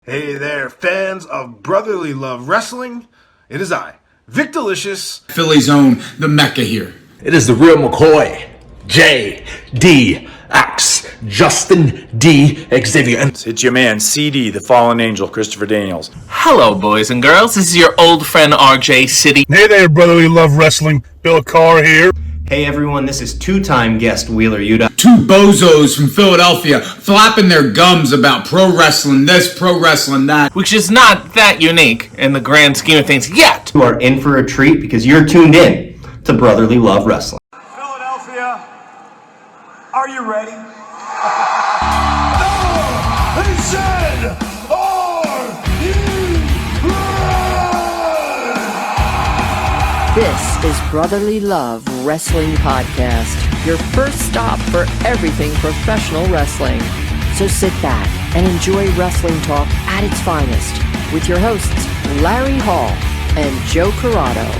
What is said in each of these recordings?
Hey there, fans of brotherly love wrestling. It is I, Vic Delicious. Philly's own, the Mecca here. It is the real McCoy, J.D.X. Justin D. Xavier. And it's your man, CD, the fallen angel, Christopher Daniels. Hello, boys and girls. This is your old friend RJ City. Hey there, brotherly love wrestling. Bill Carr here. Hey everyone, this is two-time guest Wheeler Yuta. Two bozos from Philadelphia flapping their gums about pro wrestling this, pro wrestling that. Which is not that unique in the grand scheme of things yet. You are in for a treat because you're tuned in to Brotherly Love Wrestling. Philadelphia, are you ready? No! They said, are you ready? This is Brotherly Love Wrestling Podcast, your first stop for everything professional wrestling. So sit back and enjoy wrestling talk at its finest with your hosts, Larry Hall and Joe Corrado.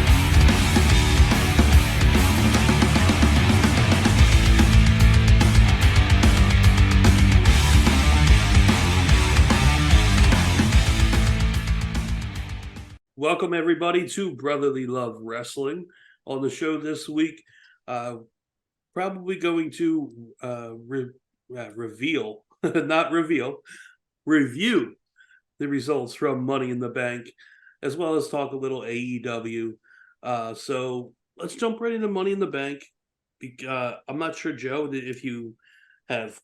Welcome, everybody, to Brotherly Love Wrestling. On the show this week, probably going to review the results from Money in the Bank, as well as talk a little AEW. So let's jump right into Money in the Bank. I'm not sure, Joe, if you have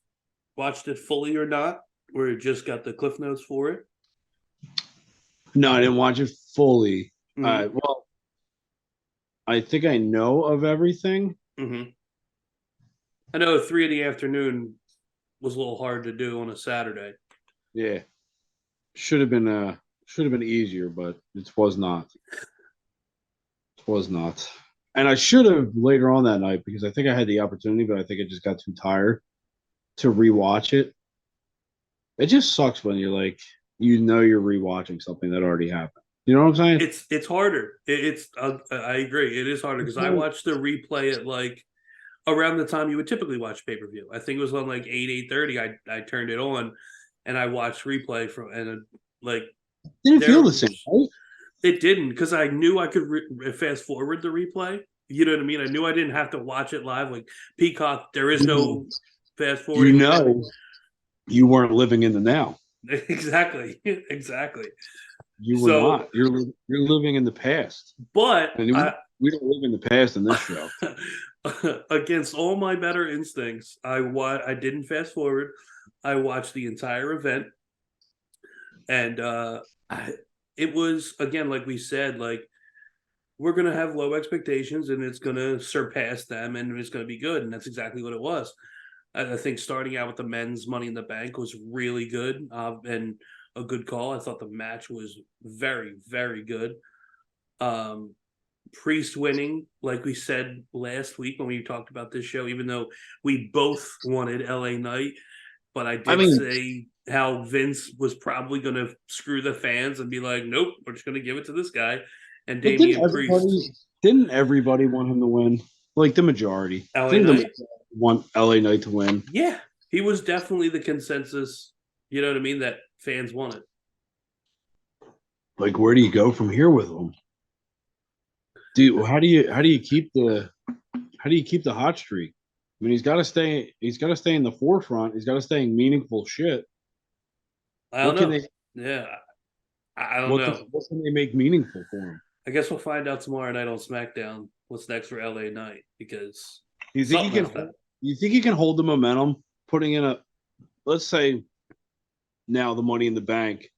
watched it fully or not, or just got the Cliff Notes for it. No, I didn't watch it fully. Mm-hmm. Well, I think I know of everything. Mm-hmm. I know 3 in the afternoon was a little hard to do on a Saturday. Yeah, should have been easier, but it was not. It was not, and I should have later on that night because I think I had the opportunity, but I think I just got too tired to rewatch it. It just sucks when you're like, you're rewatching something that already happened. You know what I'm saying? It's harder. I agree. It is harder because I watched the replay at like around the time you would typically watch pay-per-view. I think it was on like 8:30. I turned it on and I watched replay from and like didn't feel the same, right? It didn't because I knew I could fast forward the replay. You know what I mean? I knew I didn't have to watch it live. Like Peacock, there is no fast forward. You weren't living in the now. Exactly. You were not. You're living in the past. But we don't live in the past in this show. Against all my better instincts, I didn't fast forward. I watched the entire event, and it was, again, like we said, like we're gonna have low expectations, and it's gonna surpass them, and it's gonna be good, and that's exactly what it was. I think starting out with the men's Money in the Bank was really good and a good call. I thought the match was very, very good. Priest winning, like we said last week when we talked about this show, even though we both wanted LA Knight, but I say how Vince was probably going to screw the fans and be like, nope, we're just going to give it to this guy. And Damian Priest. Didn't everybody want him to win? Like the majority. LA Knight want LA Knight to win. Yeah, he was definitely the consensus. You know what I mean? That fans wanted. Like, where do you go from here with him, dude? How do you keep the hot streak? I mean, he's got to stay in the forefront. He's got to stay in meaningful shit. I don't know. I don't know. What can they make meaningful for him? I guess we'll find out tomorrow night on SmackDown what's next for LA Knight because. You think he can hold the momentum, putting in let's say now the Money in the Bank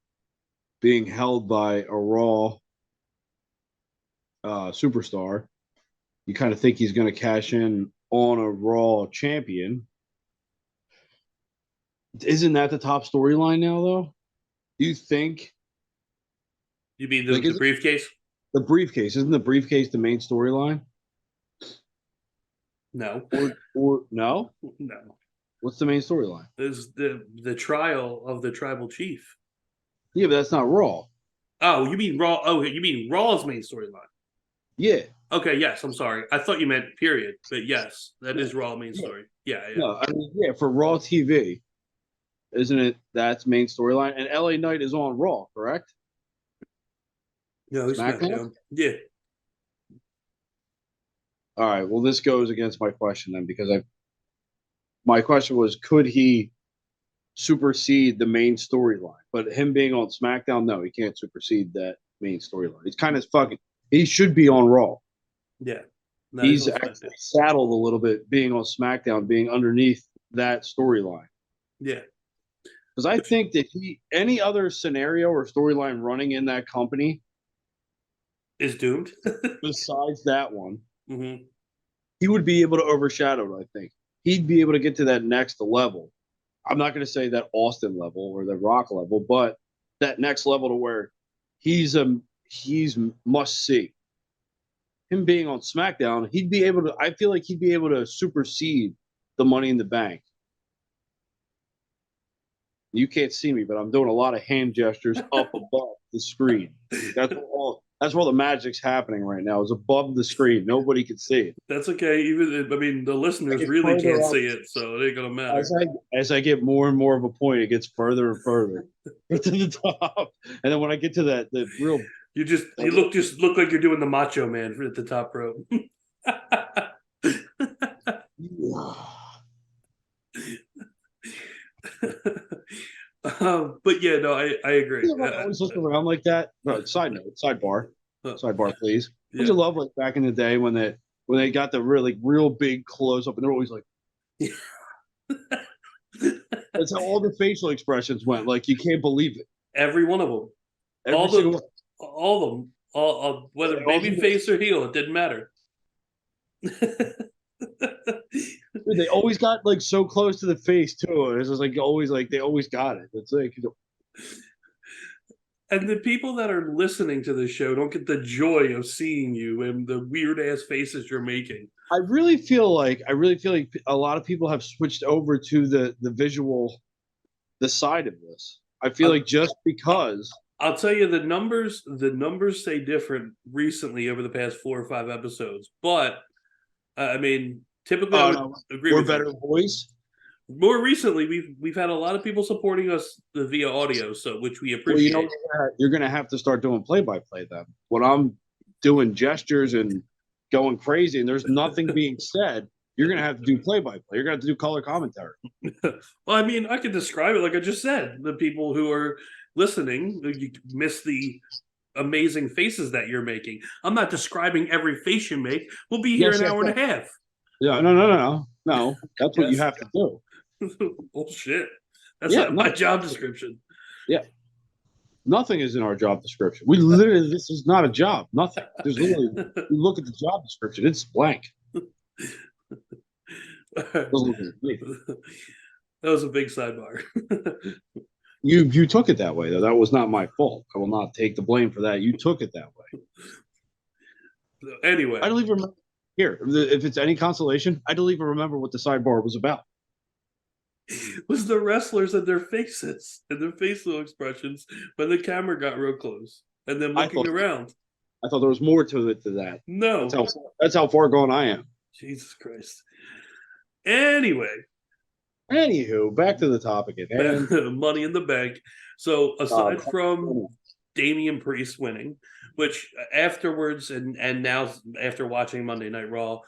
being held by a Raw superstar. You kind of think he's going to cash in on a Raw champion. Isn't that the top storyline now, though? Do you think? You mean the briefcase? The briefcase. Isn't the briefcase the main storyline? No. Or no? No. What's the main storyline? Is the trial of the tribal chief. Yeah, but that's not Raw. Oh, you mean Raw? Oh, you mean Raw's main storyline? Yeah. Okay, yes, I'm sorry. I thought you meant period. But yes, that is Raw main story. Yeah. No, I mean, for Raw TV, Isn't it? That's main storyline. And LA Knight is on Raw, correct? No, he's SmackDown. Yeah. All right. Well, this goes against my question then, because my question was, could he supersede the main storyline? But him being on SmackDown, no, he can't supersede that main storyline. He's kind of fucking. He should be on Raw. Yeah. No, He's actually saddled a little bit being on SmackDown, being underneath that storyline. Yeah. Because I think that any other scenario or storyline running in that company is doomed. Besides that one, mm-hmm. he would be able to overshadow it, I think. He'd be able to get to that next level. I'm not going to say that Austin level or the Rock level, but that next level to where he's must see. Him being on SmackDown, he'd be able to. I feel like he'd be able to supersede the Money in the Bank. You can't see me, but I'm doing a lot of hand gestures up above the screen. That's where all the magic's happening right now. Is above the screen. Nobody can see it. That's okay. Even the listeners really can't see it, so it ain't gonna matter. As I get more and more of a point, it gets further and further to the top. And then when I get to the real, you look like you're doing the Macho Man at the top rope. But yeah, no, I agree. I always look around like that. No, sidebar, please. Yeah. Would you love like back in the day when they got the real big close up and they're always like, that's how all the facial expressions went. Like you can't believe it. Every one of them, all of them, whether baby face or heel, it didn't matter. They always got like so close to the face too. It's just like always like they always got it. It's like, and the people that are listening to this show don't get the joy of seeing you and the weird ass faces you're making. I really feel like a lot of people have switched over to the visual, the side of this. I feel like just because I'll tell you the numbers say different recently over the past 4 or 5 episodes, but I mean, typically, I would agree with better voice. More recently, we've had a lot of people supporting us via audio, so which we appreciate. Well, you're going to have to start doing play-by-play then. When I'm doing gestures and going crazy, and there's nothing being said, you're going to have to do play-by-play. You're going to have to do color commentary. Well, I mean, I could describe it like I just said. The people who are listening, you miss the amazing faces that you're making. I'm not describing every face you make. We'll be here an hour and a half. Yeah, no. That's what you have to do. Bullshit. That's not my job description. Yeah. Nothing is in our job description. We literally, this is not a job. Nothing. There's literally, you look at the job description, it's blank. That was a big sidebar. You took it that way, though. That was not my fault. I will not take the blame for that. You took it that way. Anyway. I don't even remember. Here, if it's any consolation, I don't even remember what the sidebar was about. It was the wrestlers and their faces and their facial expressions when the camera got real close and then looking around. I thought there was more to it than that. No. That's how far gone I am. Jesus Christ. Anyway. Anywho, back to the topic at hand. Money in the Bank. So aside from Damian Priest winning, which afterwards and now after watching Monday Night Raw,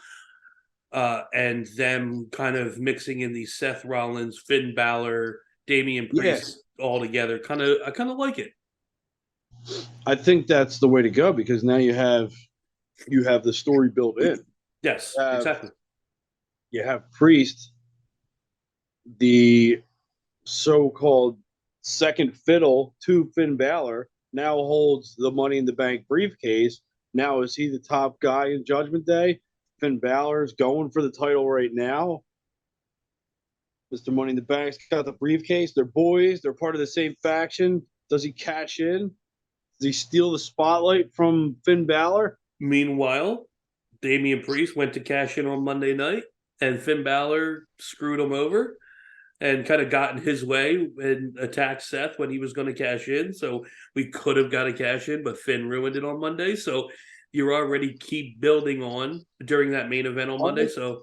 and them kind of mixing in the Seth Rollins, Finn Balor, Damian Priest all together, I kind of like it. I think that's the way to go because now you have the story built in. Yes, exactly. You have Priest, the so-called second fiddle to Finn Balor, now holds the Money in the Bank briefcase. Now is he the top guy in Judgment Day? Finn Balor's going for the title right now. Mr. Money in the Bank's got the briefcase. They're boys. They're part of the same faction. Does he cash in? Does he steal the spotlight from Finn Balor? Meanwhile, Damian Priest went to cash in on Monday night, and Finn Balor screwed him over and kind of got in his way and attacked Seth when he was going to cash in. So we could have got a cash in, but Finn ruined it on Monday. So you already keep building on during that main event on Monday. So,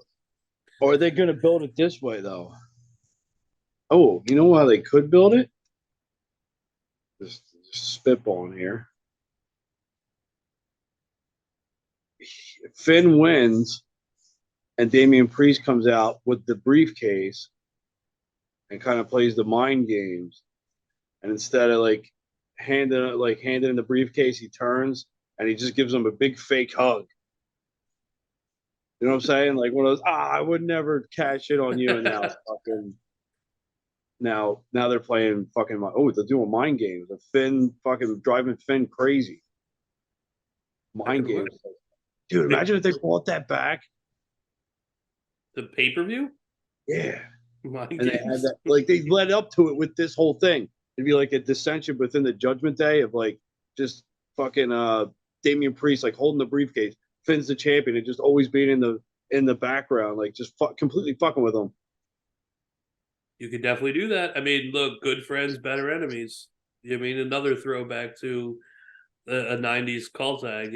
or are they going to build it this way, though? Oh, you know how they could build it? Just spitballing here. Finn wins, and Damian Priest comes out with the briefcase and kind of plays the mind games. And instead of handing in the briefcase, he turns and he just gives him a big fake hug. You know what I'm saying? Like one of those, I would never cash it on you. And now it's fucking now they're playing fucking they're doing mind games. Finn fucking driving Finn crazy. Mind games. Dude, imagine if they brought that back. The pay-per-view? Yeah. Mind and games. they had that, they led up to it with this whole thing. It'd be like a dissension within the Judgment Day of just fucking Damian Priest holding the briefcase, Finn's the champion, and just always being in the background, just completely fucking with him. You could definitely do that. I mean, look, good friends, better enemies. I mean, another throwback to a '90s call tag.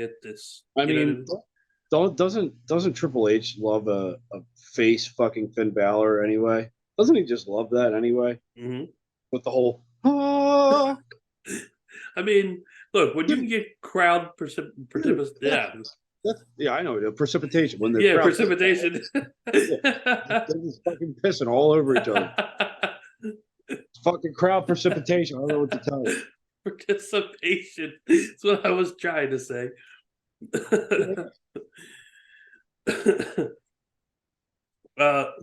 Doesn't Triple H love a face fucking Finn Balor anyway? Doesn't he just love that anyway? Mm-hmm. With the whole I mean, look, when you can get crowd precipitation, I know the precipitation when the precipitation. They're just fucking pissing all over each other. It's fucking crowd precipitation. I don't know what to tell you. Participation. That's what I was trying to say.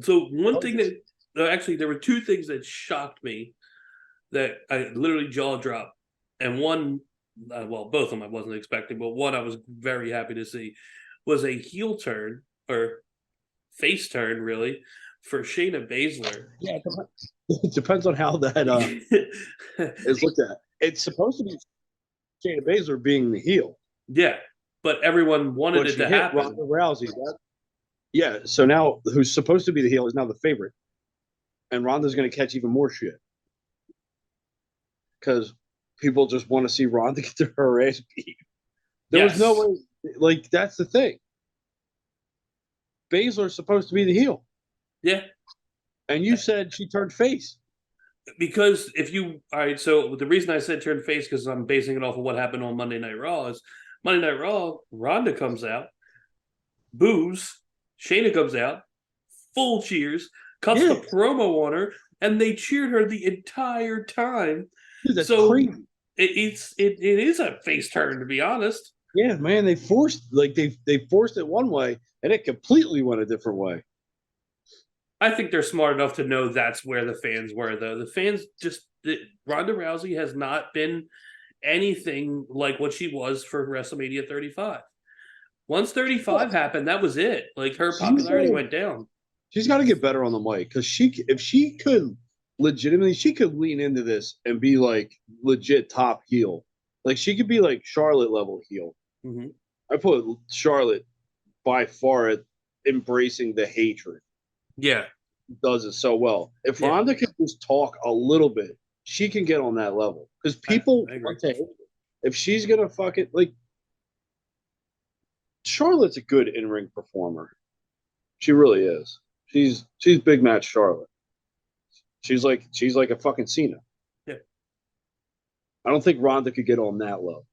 So one thing that actually there were two things that shocked me that I literally jaw dropped, and one, both of them I wasn't expecting, but one I was very happy to see was a heel turn or face turn, really, for Shayna Baszler. Yeah, it depends on how that is looked at. It's supposed to be Shayna Baszler being the heel. Yeah, but everyone wanted it to happen. Ronda Rousey. So now who's supposed to be the heel is now the favorite, and Ronda's going to catch even more shit because people just want to see Ronda get her ass beat. There was no way. That's the thing. Baszler's supposed to be the heel. Yeah. And you said she turned face. Because so the reason I said turn face, because I'm basing it off of what happened on Monday Night Raw, is Monday Night Raw, Ronda comes out, boos, Shayna comes out, full cheers, cuts the promo on her, and they cheered her the entire time. Dude, that's crazy. It is a face turn, to be honest. Yeah, man, they forced they forced it one way, and it completely went a different way. I think they're smart enough to know that's where the fans were, though. The fans Ronda Rousey has not been anything like what she was for WrestleMania 35. Once 35 happened, that was it. Her popularity went down. She's got to get better on the mic because if she could legitimately, she could lean into this and be legit top heel. She could be Charlotte level heel. Mm-hmm. I put Charlotte by far at embracing the hatred. Yeah. Does it so well. If Ronda can just talk a little bit, she can get on that level. Because people want to hate her. If she's going to fuck it, Charlotte's a good in-ring performer. She really is. She's big match Charlotte. She's like a fucking Cena. Yeah. I don't think Ronda could get on that level.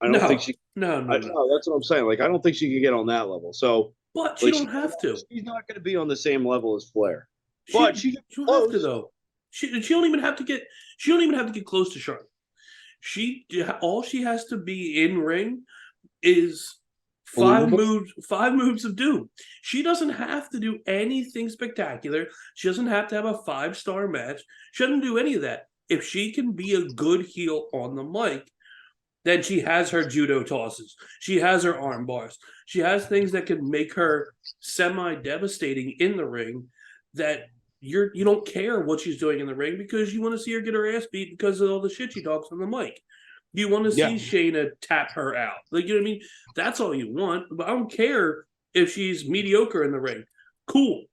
I don't think she. No. That's what I'm saying. I don't think she could get on that level. So, but she don't have to. She's not going to be on the same level as Flair. She don't have to though. She don't even have to get. She don't even have to get close to Charlotte. All she has to be in ring is five moves of doom. She doesn't have to do anything spectacular. She doesn't have to have a 5-star match. She doesn't do any of that. If she can be a good heel on the mic, then she has her judo tosses. She has her arm bars. She has things that can make her semi-devastating in the ring that you don't care what she's doing in the ring because you want to see her get her ass beat because of all the shit she talks on the mic. You want to see Shayna tap her out. You know what I mean? That's all you want. But I don't care if she's mediocre in the ring. Cool.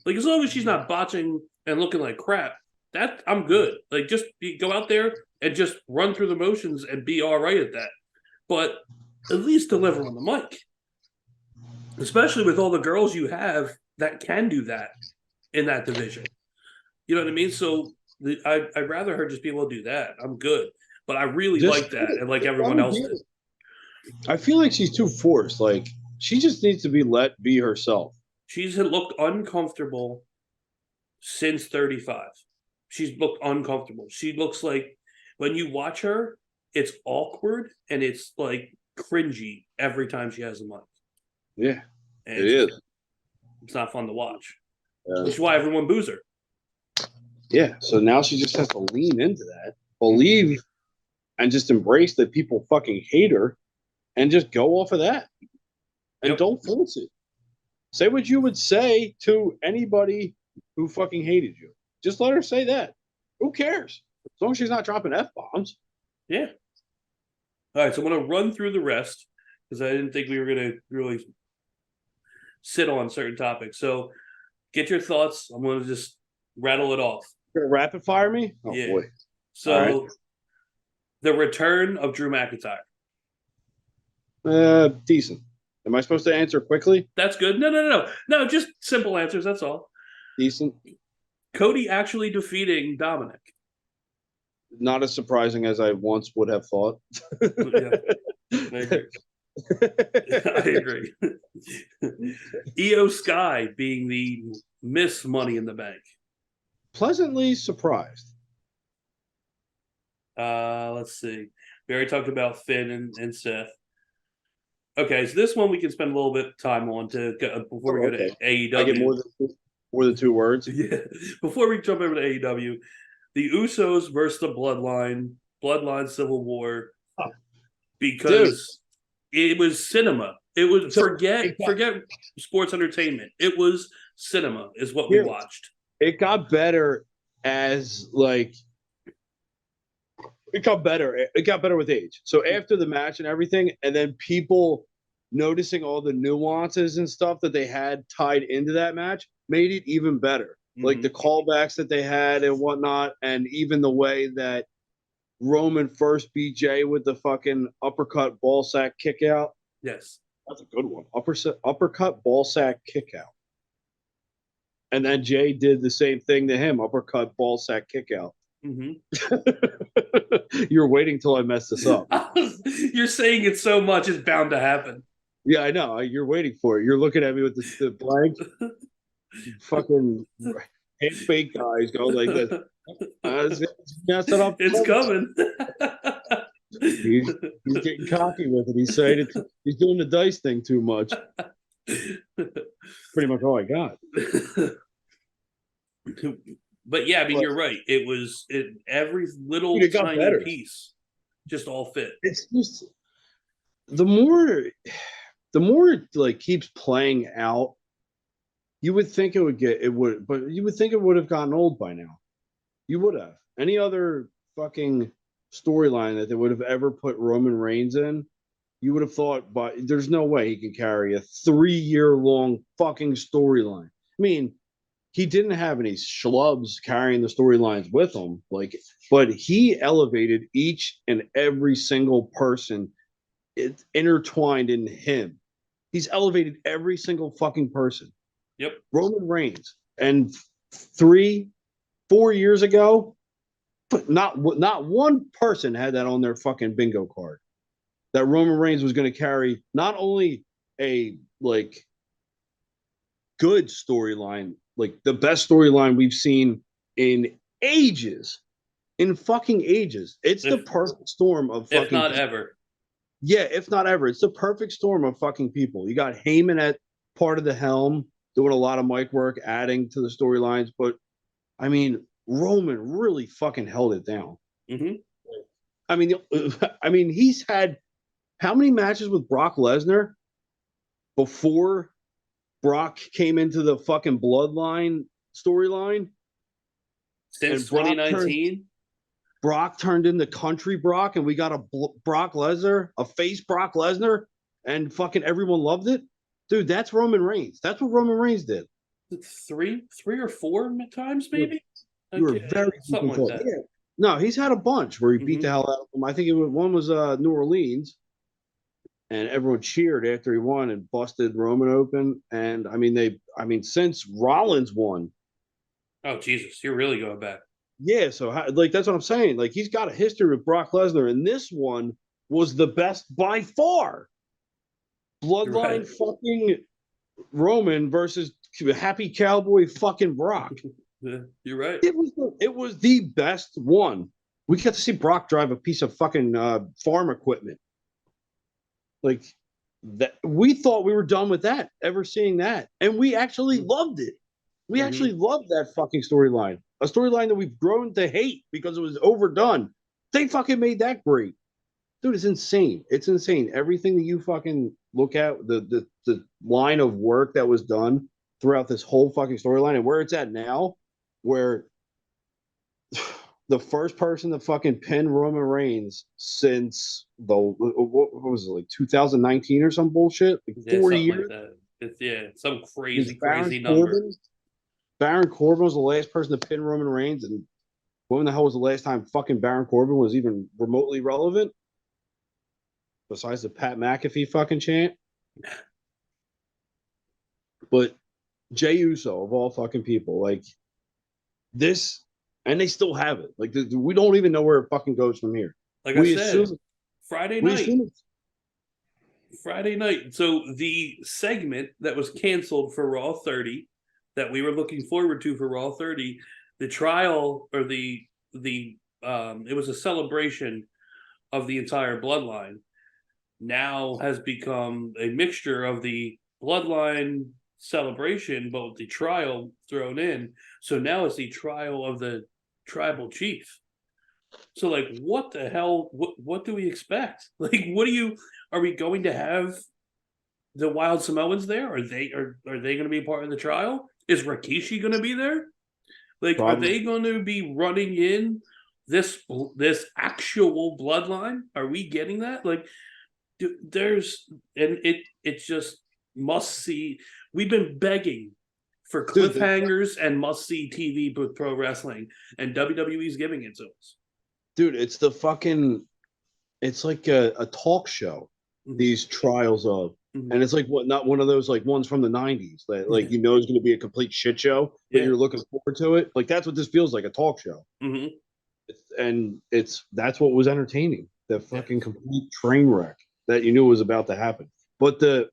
As long as she's not botching and looking like crap, that I'm good. Just go out there and just run through the motions and be all right at that. But at least deliver on the mic. Especially with all the girls you have that can do that in that division. You know what I mean? So I'd rather her just be able to do that. I'm good. But I really Just- like that, and like everyone else did. I feel like she's too forced. Like she just needs to be let be herself. She's looked uncomfortable since 35. She's looked uncomfortable. She looks like when you watch her, it's awkward and it's like cringy every time she has a mic. Yeah, And it is. It's not fun to watch. Yeah. Which is why everyone boos her. Yeah. So now she just has to lean into that, believe, and just embrace that people fucking hate her, and just go off of that, and don't force it. Say what you would say to anybody who fucking hated you. Just let her say that. Who cares? As long as she's not dropping F-bombs. Yeah. All right, so I'm going to run through the rest because I didn't think we were going to really sit on certain topics. So get your thoughts. I'm going to just rattle it off. You're gonna rapid fire me? Oh, Yeah. boy. So the return of Drew McIntyre. Decent. Am I supposed to answer quickly? That's good. No, just simple answers. That's all. Decent. Cody actually defeating Dominic. Not as surprising as I once would have thought. Yeah, I agree. I agree. Io Sky being the Miss Money in the Bank. Pleasantly surprised. Let's see. We already talked about Finn and Seth. Okay, so this one we can spend a little bit of time on before we go to AEW. I get more than 2 words. Yeah. Before we jump over to AEW, the Usos versus the Bloodline Civil War, because it was cinema. It was forget sports entertainment. It was cinema, is what we watched. It got better as it got better. It got better with age. So after the match and everything, and then people noticing all the nuances and stuff that they had tied into that match made it even better. Like the callbacks that they had and whatnot, and even the way that Roman first beat Jay with the fucking uppercut ball sack kick out. Yes. That's a good one. Uppercut ball sack kick out. And then Jay did the same thing to him, uppercut ball sack kick out. You're waiting till I mess this up. You're saying it so much, it's bound to happen. Yeah, I know. You're waiting for it. You're looking at me with the blank fucking fake guys going like this. It's coming. He's getting cocky with it. He's saying he's doing the dice thing too much. Pretty much all I got. But yeah, I mean, you're right. It was every little tiny piece just all fit. It's just the more it like keeps playing out, you would think but you would think it would have gotten old by now. You would have. Any other fucking storyline that they would have ever put Roman Reigns in, you would have thought, but there's no way he can carry a 3-year-long fucking storyline. I mean, he didn't have any schlubs carrying the storylines with him, but he elevated each and every single person intertwined in him. He's elevated every single fucking person. Yep. Roman Reigns. And 3-4 years ago, not one person had that on their fucking bingo card. That Roman Reigns was going to carry not only a good storyline, like the best storyline we've seen in ages, in fucking ages. It's the perfect storm of fucking, if not ever. Yeah, if not ever. It's the perfect storm of fucking people. You got Heyman at part of the helm, doing a lot of mic work, adding to the storylines. But, I mean, Roman really fucking held it down. I mean, he's had how many matches with Brock Lesnar before Brock came into the fucking bloodline storyline? Since 2019? Brock turned into country Brock, and we got a Brock Lesnar, a face Brock Lesnar, and fucking everyone loved it. Dude, that's Roman Reigns. That's what Roman Reigns did. Three or four times, maybe? You were very something like that. Yeah. No, he's had a bunch where he beat the hell out of them. I think one was New Orleans, and everyone cheered after he won and busted Roman open. And I mean, since Rollins won. Oh Jesus, you're really going back. Yeah, so like that's what I'm saying. Like he's got a history with Brock Lesnar, and this one was the best by far. Bloodline Right. fucking Roman versus Happy Cowboy fucking Brock. Yeah, you're right. It was the best one. We got to see Brock drive a piece of fucking farm equipment. Like that, we thought we were done with that. Ever seeing that, and we actually loved it. We actually loved that fucking storyline. A storyline that we've grown to hate because it was overdone. They fucking made that great. Dude, it's insane. It's insane. Everything that you fucking look at, the line of work that was done throughout this whole fucking storyline and where it's at now, where the first person to fucking pin Roman Reigns since what was it, like 2019 or some bullshit? Like 40 years? Like that. It's some crazy number. Corbin? Baron Corbin was the last person to pin Roman Reigns, and when the hell was the last time fucking Baron Corbin was even remotely relevant? Besides the Pat McAfee fucking chant. But Jey Uso, of all fucking people, like this, and they still have it. Like we don't even know where it fucking goes from here. Like I said, Friday night. Friday night. So the segment that was canceled for Raw 30, that we were looking forward to for Raw 30, the trial or it was a celebration of the entire bloodline, now has become a mixture of the bloodline celebration, but with the trial thrown in. So now it's the trial of the tribal chief. So like, what the hell? What do we expect? Like, are we going to have the Wild Samoans there? Are they going to be a part of the trial? Is Rikishi going to be there? Like, Probably. Are they going to be running in this actual bloodline? Are we getting that? Like, it's just must see. We've been begging for cliffhangers and must see TV with pro wrestling, and WWE's giving it to us. Dude, it's it's like a talk show. These trials of. And it's like not one of those like ones from the 90s that like is going to be a complete shit show, but you're looking forward to it. Like that's what this feels like, a talk show. That's what was entertaining. The fucking complete train wreck that you knew was about to happen. But the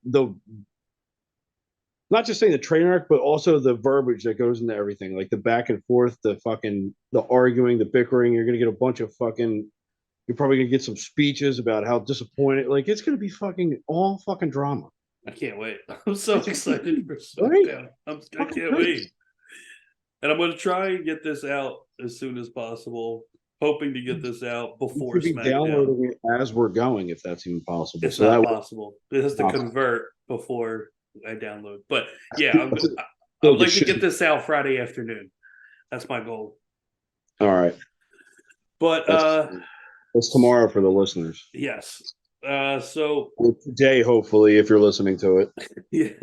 not just saying the train wreck, but also the verbiage that goes into everything, like the back and forth, the arguing, the bickering. You're going to get a bunch of you're probably going to get some speeches about how disappointed. Like, it's going to be all fucking drama. I can't wait. I'm so excited for SmackDown. I can't wait. And I'm going to try and get this out as soon as possible, hoping to get this out before SmackDown. Downloading it as we're going, if that's even possible. It's not possible. It has to convert before I download. But yeah, I would like to get this out Friday afternoon. That's my goal. All right. But it's tomorrow for the listeners. Yes. So today, hopefully, if you're listening to it. Yeah.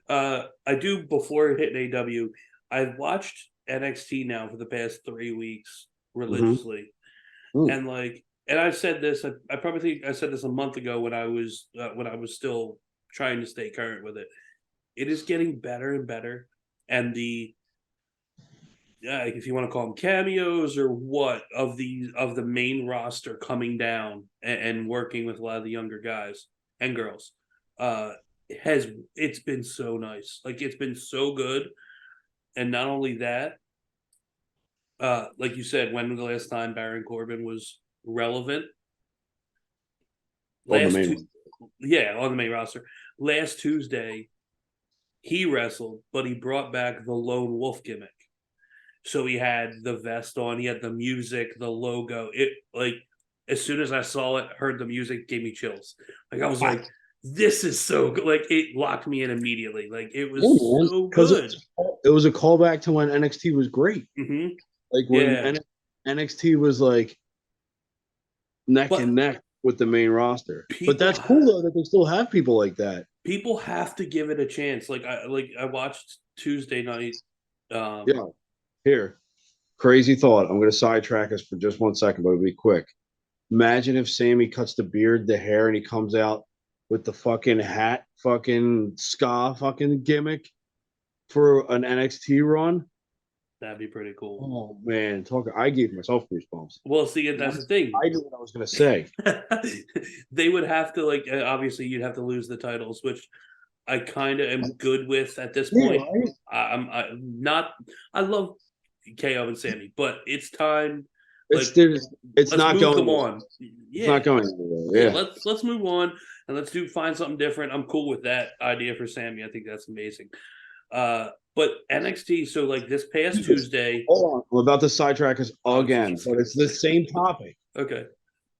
I do, before hitting AW, I've watched NXT now for the past 3 weeks religiously. And I've said this, I probably think I said this a month ago when I was still trying to stay current with it. It is getting better and better. And if you want to call them cameos or what, of the main roster coming down and working with a lot of the younger guys and girls, it's been so nice. Like, it's been so good. And not only that, like you said, when was the last time Baron Corbin was relevant? On the main roster. Last Tuesday, he wrestled, but he brought back the lone wolf gimmick. So he had the vest on, he had the music, the logo. It, like, as soon as I saw it, heard the music, gave me chills. Like, I was like, this is so good. Like, it locked me in immediately. Like, it was so good. It was a callback to when NXT was great. Like when NXT was like neck and neck with the main roster. But that's cool though that they still have people like that. People have to give it a chance. Like I watched Tuesday night. Here, crazy thought. I'm going to sidetrack us for just 1 second, but it'll be quick. Imagine if Sammy cuts the beard, the hair, and he comes out with the fucking hat, fucking ska fucking gimmick for an NXT run. That'd be pretty cool. Oh man, I gave myself goosebumps. Well, see, that's the thing. I knew what I was gonna say. They would have to obviously you'd have to lose the titles, which I kind of am good with at this point. I'm not. I love KO and Sammy, but it's time. It's let's not move going. them on. It's not going anywhere. Yeah. Let's move on and find something different. I'm cool with that idea for Sammy. I think that's amazing. But NXT, so this past Tuesday. Hold on, we're about to sidetrack us again, but it's the same topic. Okay.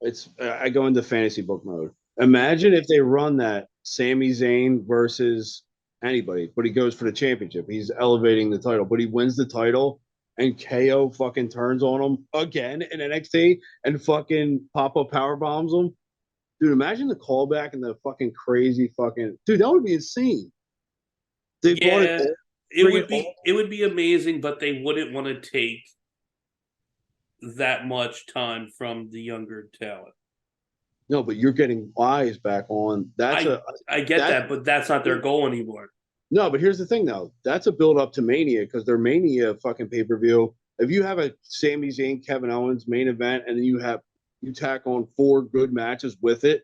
It's I go into fantasy book mode. Imagine if they run that Sami Zayn versus anybody, but he goes for the championship. He's elevating the title, but he wins the title, and KO fucking turns on him again in NXT and fucking pop-up power bombs him. Dude, imagine the callback and the fucking crazy fucking dude. That would be insane. It would be amazing, but they wouldn't want to take that much time from the younger talent. No, but you're getting eyes back on. I get that, but that's not their goal anymore. No, but here's the thing, though. That's a build up to Mania because their Mania fucking pay per view. If you have a Sami Zayn, Kevin Owens main event, and then you tack on 4 good matches with it,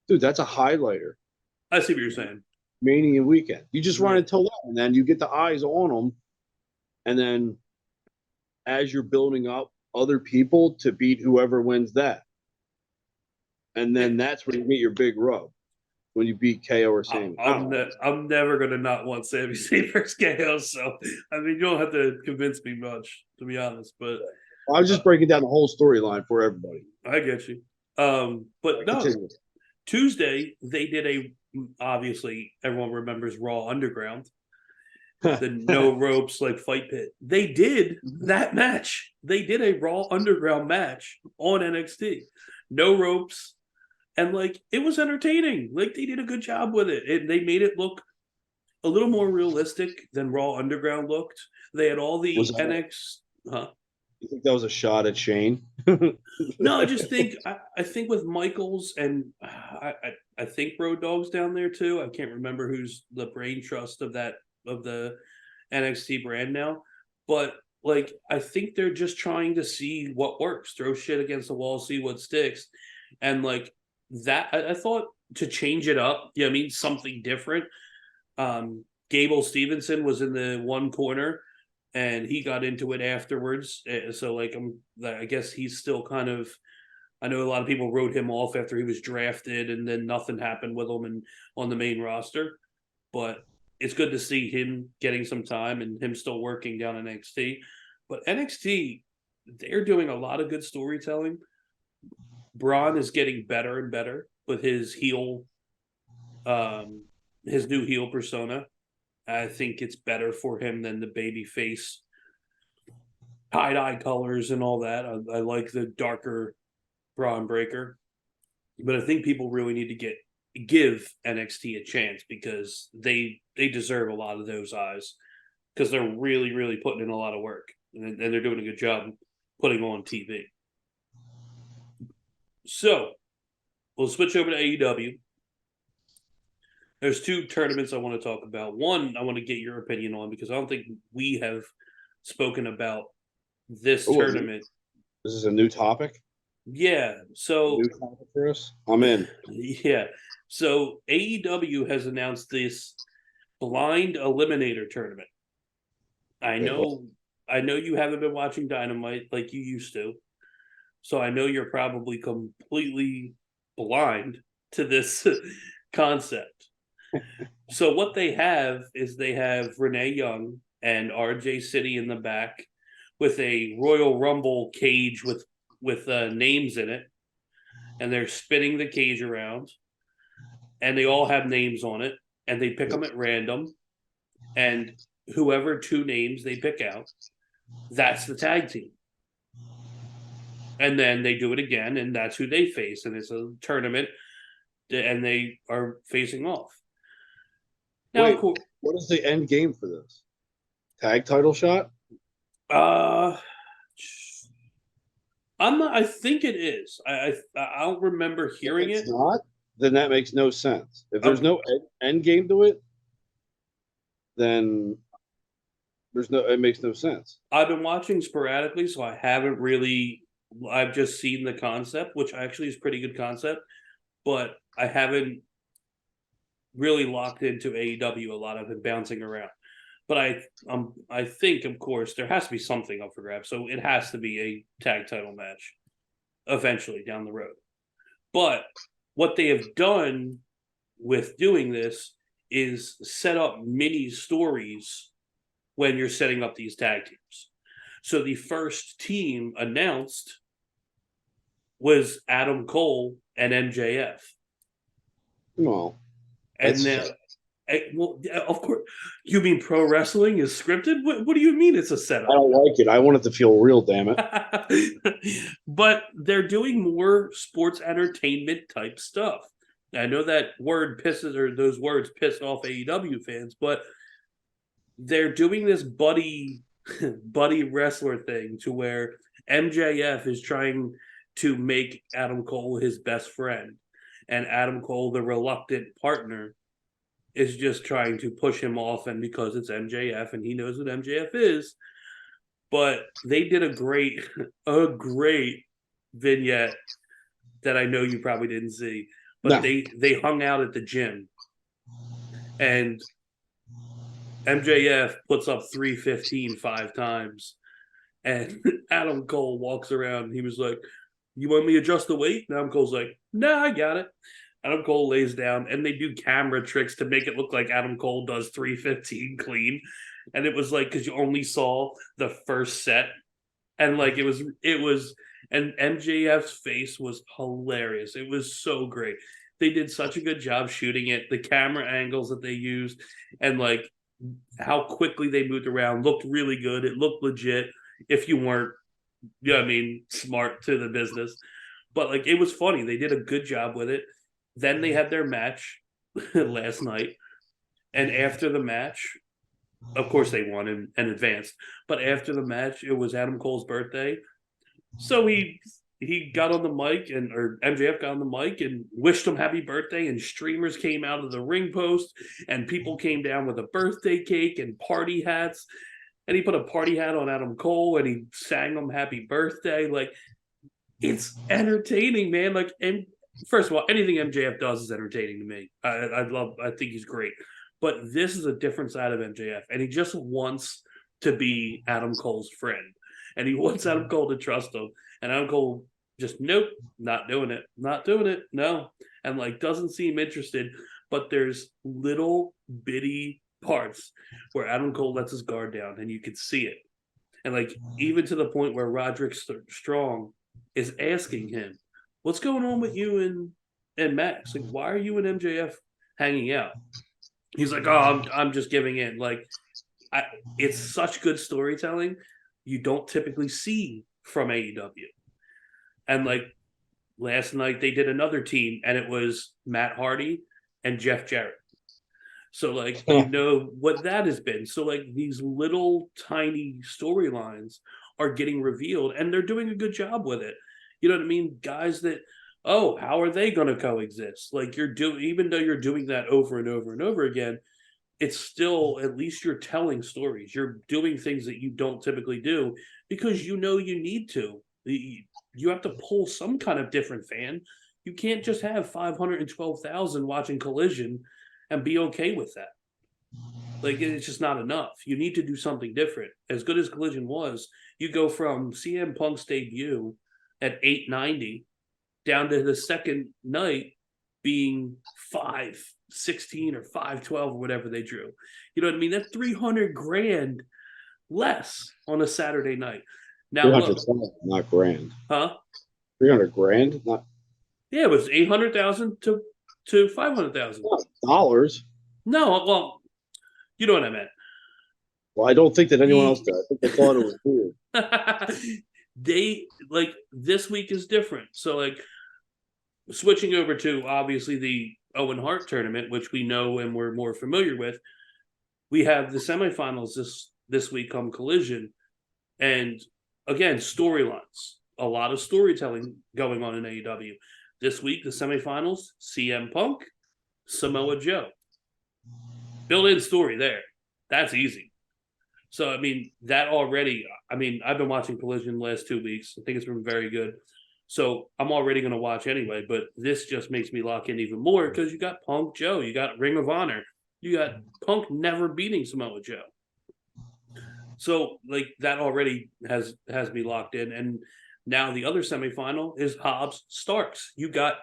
dude, that's a highlighter. I see what you're saying. Mania weekend. You just run until that, and then you get the eyes on them, and then as you're building up other people to beat whoever wins that, and then that's when you get your big rub when you beat KO or Sami. I'm never gonna not want Sami Zayn versus KO. So I mean, you don't have to convince me much, to be honest. But I was just breaking down the whole storyline for everybody. I get you. But no, Tuesday they did obviously everyone remembers Raw Underground, the no ropes fight pit. They did that match. They did a Raw Underground match on NXT, no ropes, and it was entertaining. They did a good job with it, and they made it look a little more realistic than Raw Underground looked. They had all the You think that was a shot at Shane? No, I just think I think with Michaels and I think Road Dogg's down there too. I can't remember who's the brain trust of the NXT brand now, but I think they're just trying to see what works, throw shit against the wall, see what sticks, and that I thought to change it up. Yeah, I mean something different. Gable Stevenson was in the one corner. And he got into it afterwards. So, I guess he's still kind of. I know a lot of people wrote him off after he was drafted, and then nothing happened with him on the main roster. But it's good to see him getting some time and him still working down in NXT. But NXT, they're doing a lot of good storytelling. Braun is getting better and better with his new heel persona. I think it's better for him than the baby face tie-dye colors and all that. I like the darker Braun Breaker. But I think people really need to give NXT a chance because they deserve a lot of those eyes because they're really, really putting in a lot of work. And they're doing a good job putting on TV. So, we'll switch over to AEW. There's 2 tournaments I want to talk about. One, I want to get your opinion on because I don't think we have spoken about this tournament. This is a new topic? Yeah. So new topic for us? I'm in. Yeah. So AEW has announced this blind eliminator tournament. I know you haven't been watching Dynamite like you used to. So I know you're probably completely blind to this concept. So what they have is they have Renee Young and RJ City in the back with a Royal Rumble cage with names in it, and they're spinning the cage around, and they all have names on it, and they pick them at random, and whoever 2 names they pick out, that's the tag team. And then they do it again, and that's who they face, and it's a tournament, and they are facing off. Now, wait, what is the end game for this? Tag title shot? I'm not. I think it is. I don't remember hearing it. If it's not, then that makes no sense. If there's no end game to it, then It makes no sense. I've been watching sporadically, so I haven't really. I've just seen the concept, which actually is pretty good concept, but I haven't really locked into AEW a lot. I've been bouncing around, but I think, of course, there has to be something up for grabs. So it has to be a tag title match eventually down the road. But what they have done with doing this is set up mini stories when you're setting up these tag teams. So the first team announced was Adam Cole and MJF. Well, and then, well, of course, you mean pro wrestling is scripted? What do you mean it's a setup? I don't like it. I want it to feel real, damn it. But they're doing more sports entertainment type stuff. I know that those words pissed off AEW fans, but they're doing this buddy wrestler thing to where MJF is trying to make Adam Cole his best friend, and Adam Cole, the reluctant partner, is just trying to push him off, and because it's MJF and he knows what MJF is. But they did a great vignette that I know you probably didn't see, but they hung out at the gym, and MJF puts up 315 5 times, and Adam Cole walks around and he was like, "You want me to adjust the weight?" And Adam Cole's like, "Nah, I got it." Adam Cole lays down, and they do camera tricks to make it look like Adam Cole does 315 clean. And it was like, because you only saw the first set, and like it was, and MJF's face was hilarious. It was so great. They did such a good job shooting it. The camera angles that they used, and like how quickly they moved around looked really good. It looked legit. If you weren't, smart to the business, but like it was funny. They did a good job with it. Then they had their match last night, and after the match, of course they won and advanced. But after the match, it was Adam Cole's birthday, so he got on the mic, or MJF got on the mic and wished him happy birthday, and streamers came out of the ring post, and people came down with a birthday cake and party hats, and he put a party hat on Adam Cole and he sang him happy birthday. Like, it's entertaining, man. Like, and first of all, anything MJF does is entertaining to me. I think he's great. But this is a different side of MJF, and he just wants to be Adam Cole's friend, and he wants Adam Cole to trust him. And Adam Cole just, nope, not doing it, no, and like doesn't seem interested. But there's little bitty parts where Adam Cole lets his guard down, and you can see it, and like even to the point where Roderick Strong is asking him, "What's going on with you and Max? Like, why are you and MJF hanging out?" He's like, "Oh, I'm just giving in." Like, it's such good storytelling you don't typically see from AEW. And like last night, they did another team, and it was Matt Hardy and Jeff Jarrett. So like, you know what that has been. So like these little tiny storylines are getting revealed, and they're doing a good job with it. You know what I mean? Guys that, oh, how are they going to coexist? Like even though you're doing that over and over and over again, it's still, at least you're telling stories. You're doing things that you don't typically do because you need to. You have to pull some kind of different fan. You can't just have 512,000 watching Collision and be okay with that. Like, it's just not enough. You need to do something different. As good as Collision was, you go from CM Punk's debut at 890 down to the second night being 516 or 512 or whatever they drew. You know what I mean? That's $300,000 less on a Saturday night. Now, look, not grand. Huh? $300,000, not. Yeah, it was 800,000 to 500,000 dollars. No, well, you know what I meant. Well, I don't think that anyone else did. I think they thought it was weird. They, like, this week is different. So, like, switching over to obviously the Owen Hart tournament, which we know and we're more familiar with, we have the semifinals this week come Collision, and again, storylines, a lot of storytelling going on in AEW. This week, the semifinals, CM Punk, Samoa Joe. Built-in story there. That's easy. So, I mean, that already, I mean, I've been watching Collision the last 2 weeks. I think it's been very good. So I'm already going to watch anyway, but this just makes me lock in even more because you got Punk Joe, you got Ring of Honor, you got Punk never beating Samoa Joe. So like that already has me locked in. And now the other semifinal is Hobbs Starks. You got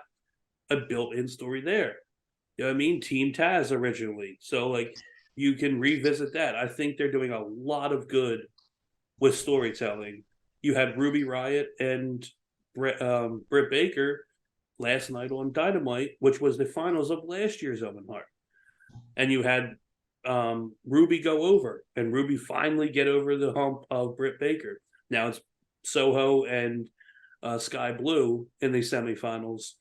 a built-in story there. You know what I mean? Team Taz originally. So like you can revisit that. I think they're doing a lot of good with storytelling. You had Ruby Riott and Britt Baker last night on Dynamite, which was the finals of last year's Owen Hart. And you had Ruby go over, and Ruby finally get over the hump of Britt Baker. Now it's Soho and Sky Blue in the semifinals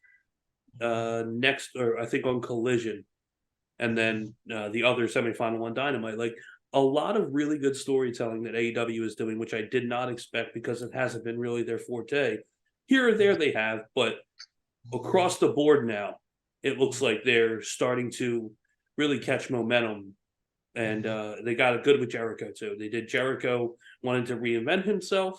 next, or I think on Collision, and then the other semifinal on Dynamite. Like a lot of really good storytelling that AEW is doing, which I did not expect because it hasn't been really their forte. Here or there they have, but across the board now, it looks like they're starting to really catch momentum. And they got it good with Jericho, too. They did Jericho wanting to reinvent himself.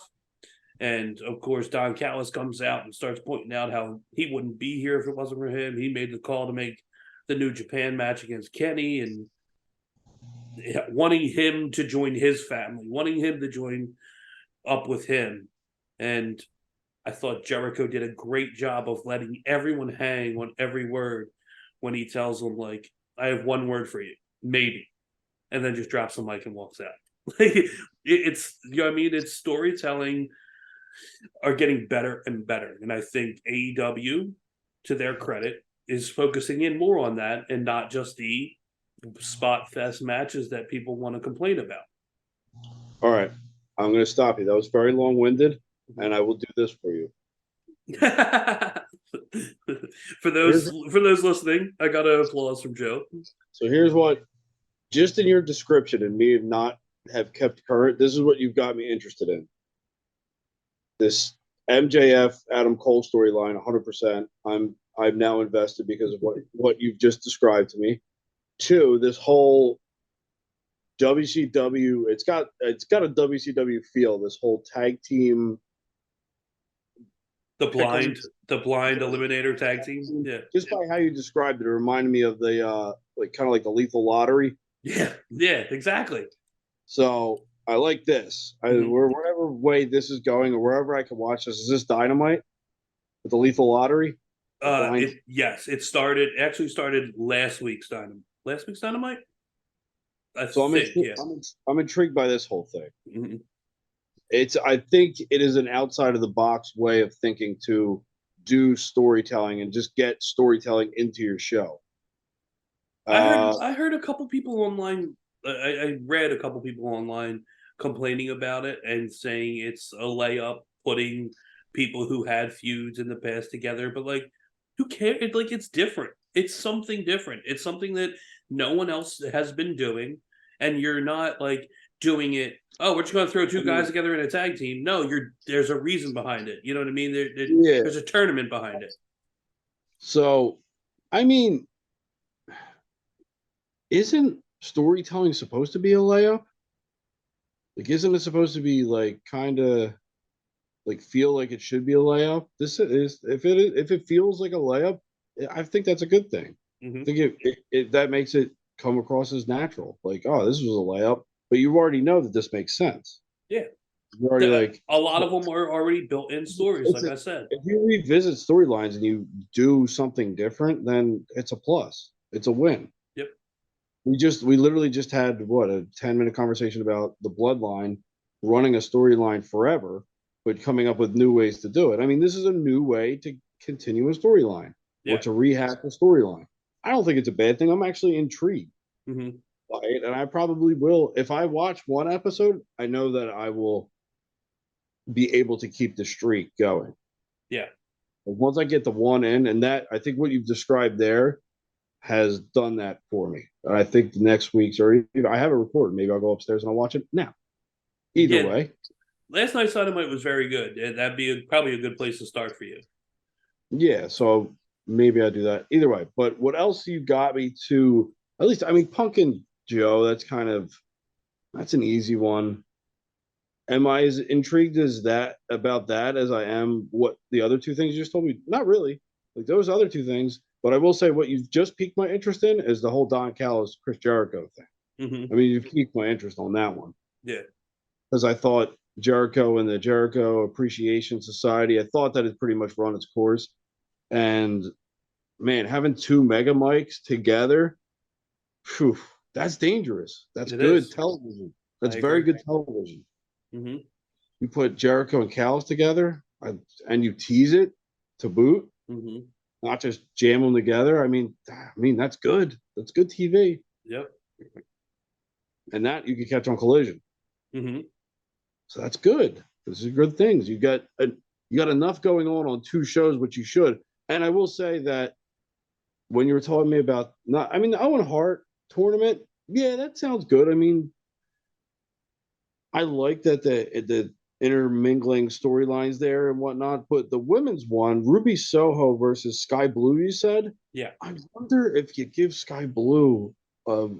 And, of course, Don Callis comes out and starts pointing out how he wouldn't be here if it wasn't for him. He made the call to make the New Japan match against Kenny and wanting him to join his family, wanting him to join up with him. And I thought Jericho did a great job of letting everyone hang on every word when he tells them, like, I have one word for you, maybe. And then just drops the mic and walks out. It's, you know what I mean? It's storytelling are getting better and better. And I think AEW, to their credit, is focusing in more on that and not just the spot fest matches that people want to complain about. All right. I'm going to stop you. That was very long-winded, and I will do this for you. For those listening, I got an applause from Joe. So here's what, just in your description and me not have kept current, this is what you've got me interested in. This MJF Adam Cole storyline, 100%. I'm now invested because of what you've just described to me. 2, this whole WCW, it's got a WCW feel. This whole tag team, the blind eliminator tag team. Yeah, just by how you described it, it reminded me of the like kind of like the Lethal Lottery. Yeah, exactly. So I like this. Wherever way this is going, or wherever I can watch this, is this Dynamite with the Lethal Lottery? Yes, it actually started last week's Dynamite. Last week's Dynamite. I'm intrigued by this whole thing. Mm-hmm. I think it is an outside of the box way of thinking to do storytelling and just get storytelling into your show. I heard a couple people online. I read a couple people online complaining about it and saying it's a layup, putting people who had feuds in the past together. But like, who cares? Like, it's different. It's something different. It's something that no one else has been doing, and you're not like doing it. Oh, we're just going to throw two guys together in a tag team. No, there's a reason behind it. You know what I mean? There's a tournament behind it. So, I mean, isn't storytelling supposed to be a layup? Like, isn't it supposed to be like kind of like feel like it should be a layup? This is if it feels like a layup, I think that's a good thing. Mm-hmm. I think it that makes it come across as natural. Like, oh, this was a layup, but you already know that this makes sense. Yeah, you're already like a lot of them are already built-in stories. Like I said, if you revisit storylines and you do something different, then it's a plus. It's a win. Yep. We literally just had a 10-minute conversation about the Bloodline running a storyline forever, but coming up with new ways to do it. I mean, this is a new way to continue a storyline or to rehash a storyline. I don't think it's a bad thing. I'm actually intrigued by it, and I probably will. If I watch one episode, I know that I will be able to keep the streak going. Yeah. But once I get the one in, and that I think what you've described there has done that for me. And I think the next week's, or I have a report. Maybe I'll go upstairs and I'll watch it now. Either way. Last night's Dynamite was very good. That'd be probably a good place to start for you. Yeah, so maybe I do that. Either way. But what else you got me to, at least, I mean, Punk and Joe, that's kind of, That's an easy one. Am I as intrigued as that about that as I am what the other two things you just told me? Not really. Like those other two things, but I will say what you've just piqued my interest in is the whole Don Callis Chris Jericho thing. Mm-hmm. I mean, you've piqued my interest on that one. Yeah. Because I thought Jericho and the Jericho Appreciation Society, I thought that had pretty much run its course. And man, having two mega mics together, phew, that's dangerous. That's good television. That's very good television. Mm-hmm. You put Jericho and Callis together, and you tease it to boot, Mm-hmm. not just jam them together. I mean, that's good. That's good TV. Yep. And that you can catch on Collision. Mm-hmm. So that's good. This is good things. You got enough going on two shows, which you should. And I will say that when you were talking to me about the Owen Hart tournament, yeah, that sounds good. I mean, I like that the intermingling storylines there and whatnot, but the women's one, Ruby Soho versus Sky Blue, you said? Yeah. I wonder if you give Sky Blue a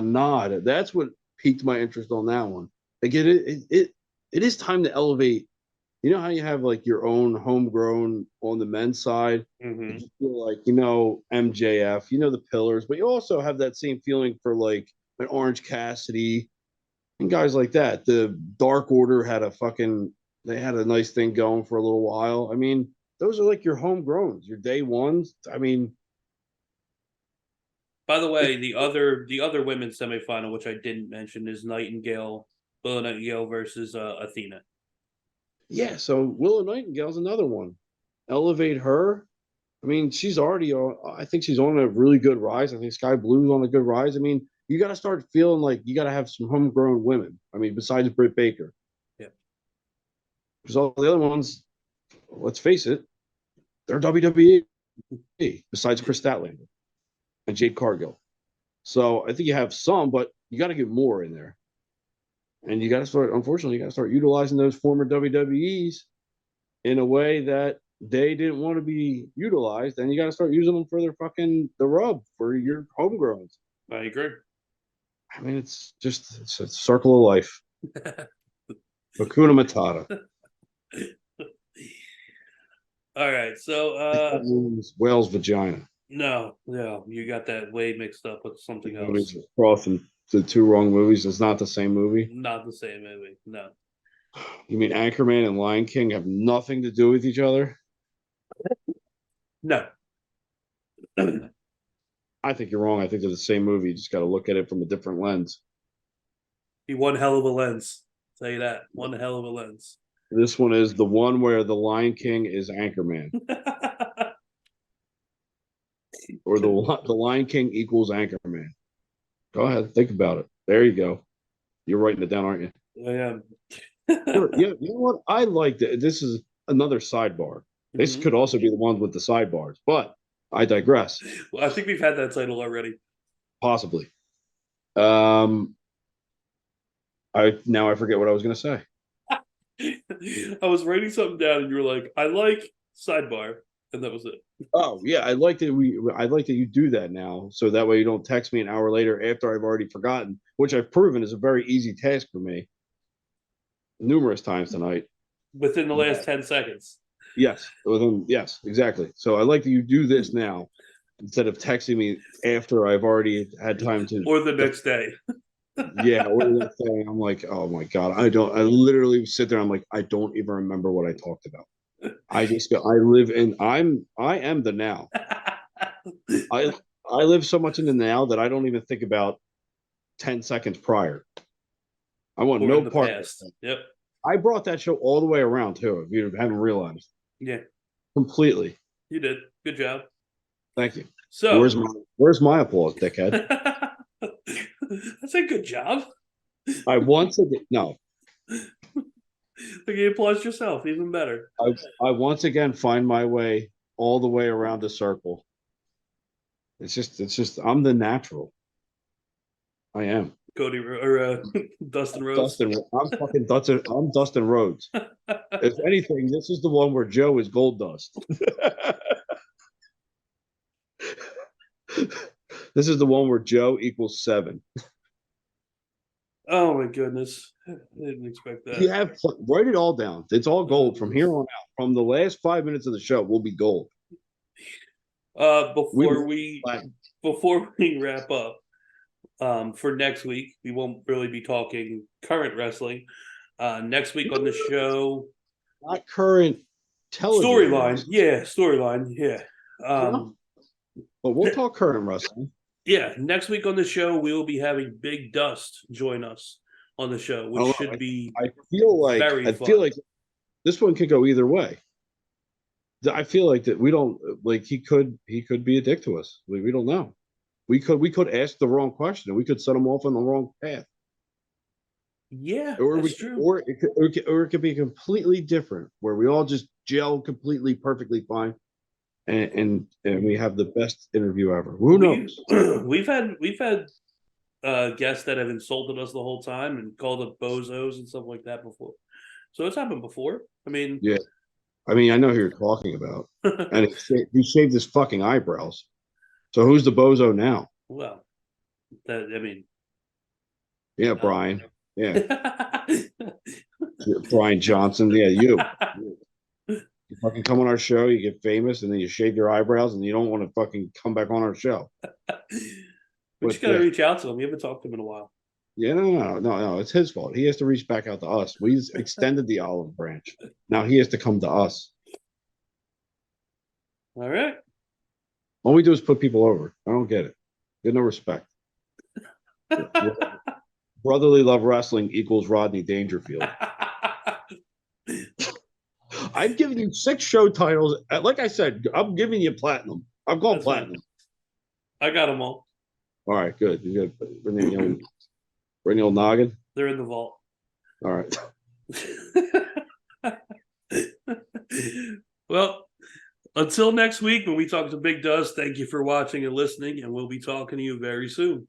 nod. That's what piqued my interest on that one. Like it is time to elevate. You know how you have like your own homegrown on the men's side? Mm-hmm. You feel like, MJF, the pillars, but you also have that same feeling for like an Orange Cassidy and guys like that. The Dark Order they had a nice thing going for a little while. I mean, those are like your homegrowns, your day ones. I mean, by the way, the other women's semifinal, which I didn't mention, is Willow Nightingale versus Athena. Yeah, so Willow Nightingale's another one. Elevate her. I mean, she's already I think she's on a really good rise. I think Sky Blue's on a good rise. I mean, you got to start feeling like you got to have some homegrown women. I mean, besides Britt Baker. Yeah. Because all the other ones, let's face it, they're WWE besides Chris Statlander and Jade Cargill. So I think you have some, but you got to get more in there. And unfortunately, you got to start utilizing those former WWEs in a way that they didn't want to be utilized. And you got to start using them for the rub for your homegrowns. I agree. I mean, it's a circle of life. Hakuna Matata. All right, so whale's vagina. No, you got that way mixed up with something else. Crossing the two wrong movies. It's not the same movie. Not the same movie. No. You mean Anchorman and Lion King have nothing to do with each other? No. I think you're wrong. I think they're the same movie. You just got to look at it from a different lens. Be one hell of a lens. I'll tell you that. One hell of a lens. This one is the one where the Lion King is Anchorman. Or the Lion King equals Anchorman. Go ahead, think about it. There you go. You're writing it down, aren't you? I am. Yeah, you know what? I like that. This is another sidebar. This could also be the ones with the sidebars, but I digress. Well, I think we've had that title already. Possibly. I forget what I was going to say. I was writing something down, and you were like, "I like sidebar," and that was it. Oh yeah, I like that you do that now, so that way you don't text me an hour later after I've already forgotten, which I've proven is a very easy task for me. Numerous times tonight. Within the last 10 seconds. Yes, exactly. So I like that you do this now instead of texting me after I've already had time to. Or the next day. Yeah, or the next day. I'm like, oh my God, I literally sit there. I'm like, I don't even remember what I talked about. I am the now. I live so much in the now that I don't even think about 10 seconds prior. I want no part of it. Yep. I brought that show all the way around too, if you haven't realized. Yeah. Completely. You did. Good job. Thank you. So where's my applause, dickhead? That's a good job. I once again no. You applaud yourself, even better. I once again find my way all the way around the circle. It's just I'm the natural. I am. Cody or Dustin Rhodes. I'm Dustin Rhodes. If anything, this is the one where Joe is Gold Dust. This is the one where Joe equals 7. Oh my goodness. I didn't expect that. You have write it all down. It's all gold from here on out. From the last 5 minutes of the show will be gold. Before we wrap up, for next week, we won't really be talking current wrestling. Next week on the show, not current television storyline. Yeah, storyline. Yeah. But we'll talk current wrestling. Yeah, next week on the show, we will be having Big Dust join us on the show, which should be. I feel like this one could go either way. I feel like that we don't like he could be a dick to us. We don't know. We could ask the wrong question and we could set him off on the wrong path. Yeah, that's true. Or it could be completely different, where we all just gel completely perfectly fine, and we have the best interview ever. Who knows? We've had guests that have insulted us the whole time and called us bozos and stuff like that before. So it's happened before. I mean, yeah. I mean, I know who you're talking about. And he shaved his fucking eyebrows. So who's the bozo now? Well, yeah, Brian. Yeah. Brian Johnson. Yeah, you. You fucking come on our show, you get famous, and then you shave your eyebrows, and you don't want to fucking come back on our show. We just got to reach out to him. We haven't talked to him in a while. Yeah, no. It's his fault. He has to reach back out to us. We extended the olive branch. Now he has to come to us. All right. All we do is put people over. I don't get it. Get no respect. Brotherly Love Wrestling equals Rodney Dangerfield. I've given you 6 show titles. Like I said, I'm giving you platinum. I'm going platinum. I got them all. All right, good. You got any old noggin? They're in the vault. All right. Well, until next week when we talk to Big Dust, thank you for watching and listening, and we'll be talking to you very soon.